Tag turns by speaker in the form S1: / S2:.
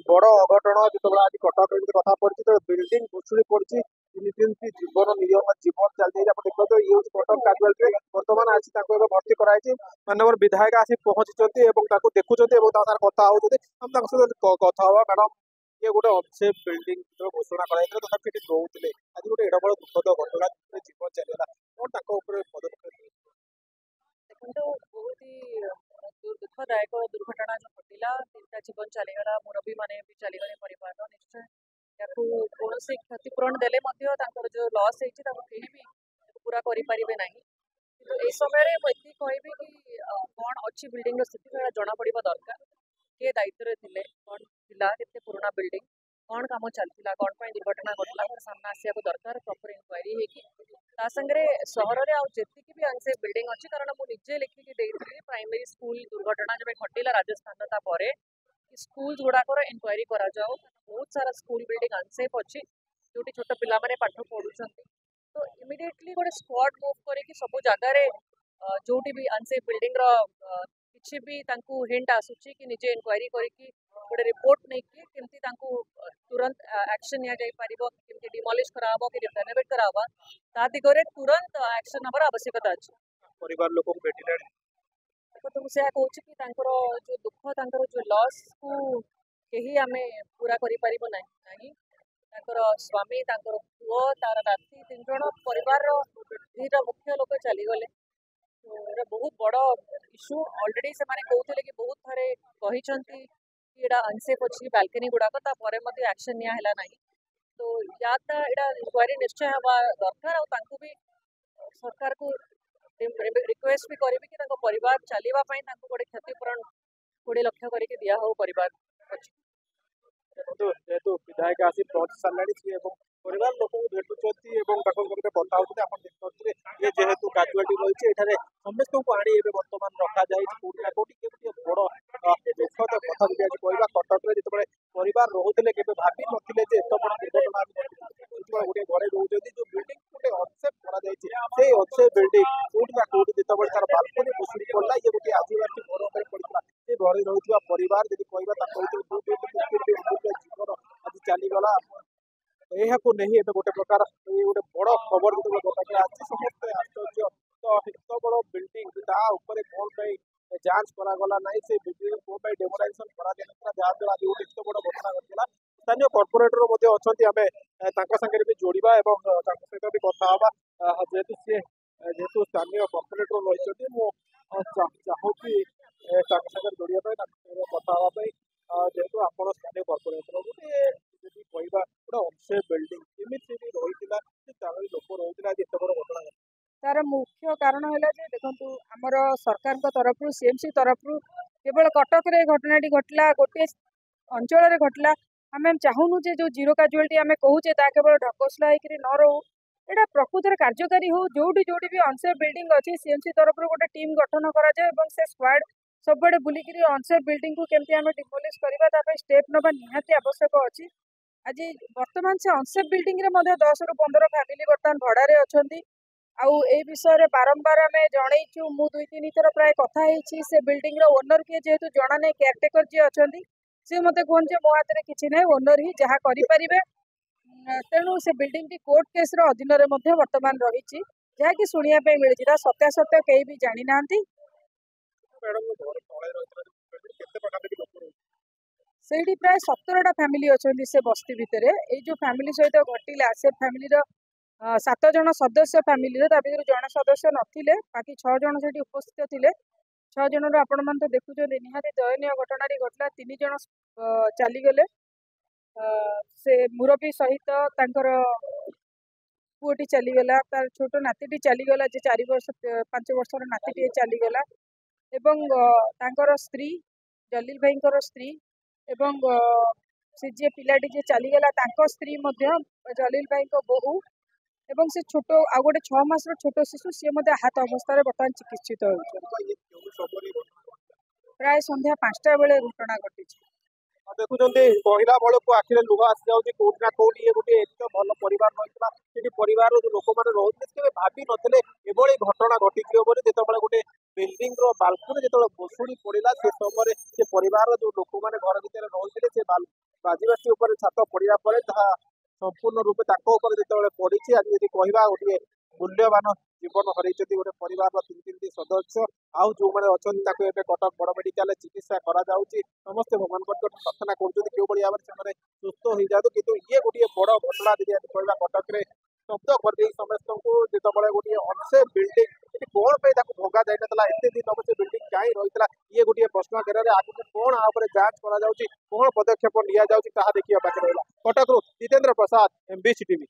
S1: बड़ अघटन जो आज कटक कथा पड़ी तो बिल्डिंग भुशुड़ी पड़ी केमती जीवन नियम जीवन चलती आप देखो तो ये कटक काजुआलिटी बर्तमान आसी भर्ती कराई मानवर विधायक आसी पहुंची देखुं कथा हो कथा हवा मैडम ये गोटे अनसेफ बिल्डिंग जो घोषणा कराई तथापि रोते आज गोटे एड बड़ दुखद घटना जीवन चलला कौन पदक्षेप
S2: देखो बहुत ही दुखदायक दुर्घटना जो घटिला 3टा जीवन चलीगला मुरबी मैंने भी चलीगले परिवार निश्चय या कौन क्षतिपूरण देले जो लॉस होती भी पूरा करें ना तो ये समय मुझे कहबी कि कौन अच्छी बिल्डिंग स्थिति जना पड़ा दरकार किए दायित्व थे कौन थी पुराना बिल्डिंग कौन कम चलता कौन पर दुर्घटना घटला सामना आसवा दरकार प्रॉपर इंक्वारी होता सागर सहर में आती भी अनसेफ बिल्डिंग अच्छी कारण मुझे निजे लिखिकी देती प्राइमरी स्कूल दुर्घटना जब घटिला राजस्थान तापर स्कूल गुड़ाकर इंक्वारी करा जाओ बहुत सारा स्कूल बिल्डिंग अनसेफ अच्छी जो छोट पिला पाठ पढ़ुं तो इमिडिएटली गोटे स्क्वाड मूव करके सब जगार जो भी अनसेफ बिल्डिंग किसी भी हिंट आसूची कि निजे इंक्वारी करके गोटे रिपोर्ट नहीं कि तुरंत एक्शन नि डिमोलिश कराबो कि रेनोवेट कराबो ता दिगरे तुरंत एक्शन नबर आवश्यकता अच्छी
S1: परिवार लोक भेटिले
S2: तो मुझे कहूँ कि जो दुख जो लॉस को कहीं आम पूरा कर स्वामी पुओ तार नाती 3 जन परिवार दुईटा मुख्य लोक चलीगले तो बहुत बड़ इश्यू ऑलरेडी से कहते कि बहुत थे कहते कि अनसेफ अच्छी बालकनी गुड़ाक एक्शन निला ना तो या इंक्वारी निश्चय हवा दरकार भी सरकार को रिक्वेस्ट भी करी कि परिवार चलवाई गोटे क्षतिपूरण 20 लाख करके दिया हो परिवार
S1: जेहेतु विधायक आसी पहुंची सारे परिवार लोक भेटुंट बताते आप देखते ये जेहेतु काजुआलिटी रही है समस्त को आनी बर्तमान रखा जाए कौटना कौटी बड़ दुखद कथा भी आज कहवा कटक में जो परिवार रोते के भावी नथिले एत बड़ दुर्घटना गोटे घरे रोचे जो बिल्डिंग गोटे अनसेफ कर अनसेफ बिल्डिंग कौटना कौटी जो तार बालकनी भुशुड़ी पड़ा ये गोटे आदिवासी घर पर पड़ा ये घरे रही परिवार जी कहवा जीवन आज चलीगला यह नहीं गोटे प्रकार ये गोटे बड़ खबर जो गोटे आज समस्त आश्चर्य तो एत बड़ बिल्डिंग कौन जांच करागला ना से बिल्डिंग कौन डेमोलाइजेशन करा जहाँद्वारा आज गोटे एत बड़ घटना घटला स्थानीय कॉर्पोरेटर आम सागर भी जोड़ा सहित भी कथा हाँ जेहेतु सी जेहेतु स्थानीय कॉर्पोरेटर रही चाहूँगी सागर जोड़ाई कथा हाँपाई जेहेतु आप स्थानीय कॉर्पोरेटर गोटे कहवा गोटे अनसेफ बिल्डिंग केमी रही लोक रोते आज एत बड़ घटना
S2: तार मुख्य कारण है देखो आमर सरकार तरफ सीएमसी तरफ केवल कटक रे घटनाटी घटला गोटे अंचल घटला आम चाहूनु जो जीरो काजुआलिटी आम कहूचे केवल ढकोसला होकर न रो यहाँ प्रकृत में कार्यकारी हो जो भी अनसेफ बिल्डिंग अच्छी सीएमसी तरफ गोटे टीम गठन करा से स्क्वाड सब बुलिक अनसेफ बिल्डिंग को केमती आम डिमोलिश करवा स्टेप नवा निहाती आवश्यक अच्छी आज बर्तमान से अनसेफ बिल्डिंग रे 10 ରୁ 15 फैमिली बर्तमान भड़ारे अच्छा आउ ए विषय रे बारंबार आम जनईचु मु 2-3 थर प्राय कथा से बिल्डिंग रो ओनर किए जेहेतु जना नहीं केयरटेकर जी अच्छा सी मत कहते मो हाथ में किसी ना ओनर ही जहाँ करें तेणु से बिल्डिंग टी कोर्ट केस अधीन बर्तमान रही जहाँकि शुणा मिली सत्यासत्य कहीं भी जानी ना से प्राय 17टा फैमिली अच्छा से बस्ती भितर ये जो फैमिली सहित घटिला से फैमिली 7 जन सदस्य फैमिली जड़े सदस्य नथिले बाकी 6 जन से उपस्थित थे 6 जन आपण मैंने तो देखुं निहाती दयनीय घटना घटला 3 जन चलीगले से मुरबी सहित पुओटी चलीगला तार छोट नातीटी चलीगला जे 4-5 वर्षर नातीटी चलीगला एवं तांकर स्त्री जलील भाई स्त्री एवं से जी पिलाटी जे चलीगला तांको स्त्री जलील भाई बोहू एवं से छोट आ गोटे 6 मास छोट शिशु सी आहत अवस्था बर्तमान चिकित्सित हो प्राय संध्या 5टा बेले घटना घटी
S1: देखुं कहला बेलू आखिरे लुह आसी जाऊँगी कौटना कौटी ये गोटे एत भल परिवार रही परिवार जो लोक मैंने रोते भावी नथिले एभली घटना घटिथिबो बोली जेतेबेले गोटे बिल्डिंग रो बालकनी जो भुशुड़ी पड़ा से समय से परिवार जो लोक मैंने घर भितर रही बाजीबासी उपर छात पड़ा पर संपूर्ण रूपे जो पड़ी आज यदि कहवा गोटे मूल्यवान जीवन हर गोटे परिवार 3 सदस्य आउ जो मैंने अच्छा कटक बड़ मेडिकल चिकित्सा करा समस्ते भगवान प्रार्थना कर भाव में सुस्थ हो जातु कि ये गोटे बड़ घटना जी कहवा कटक शब्द कर समस्त को जिते गोटे अनसेफ बिल्डिंग कौन पे भंगा जाता एत दिन हम से बिल्डिंग कहीं रही ये गोटे प्रश्न घेर आगे कौन आगे जांच करा कौन पदक्षेप निया देखिए बाकी रहा कटक जितेंद्र प्रसाद एमबीसी टीवी।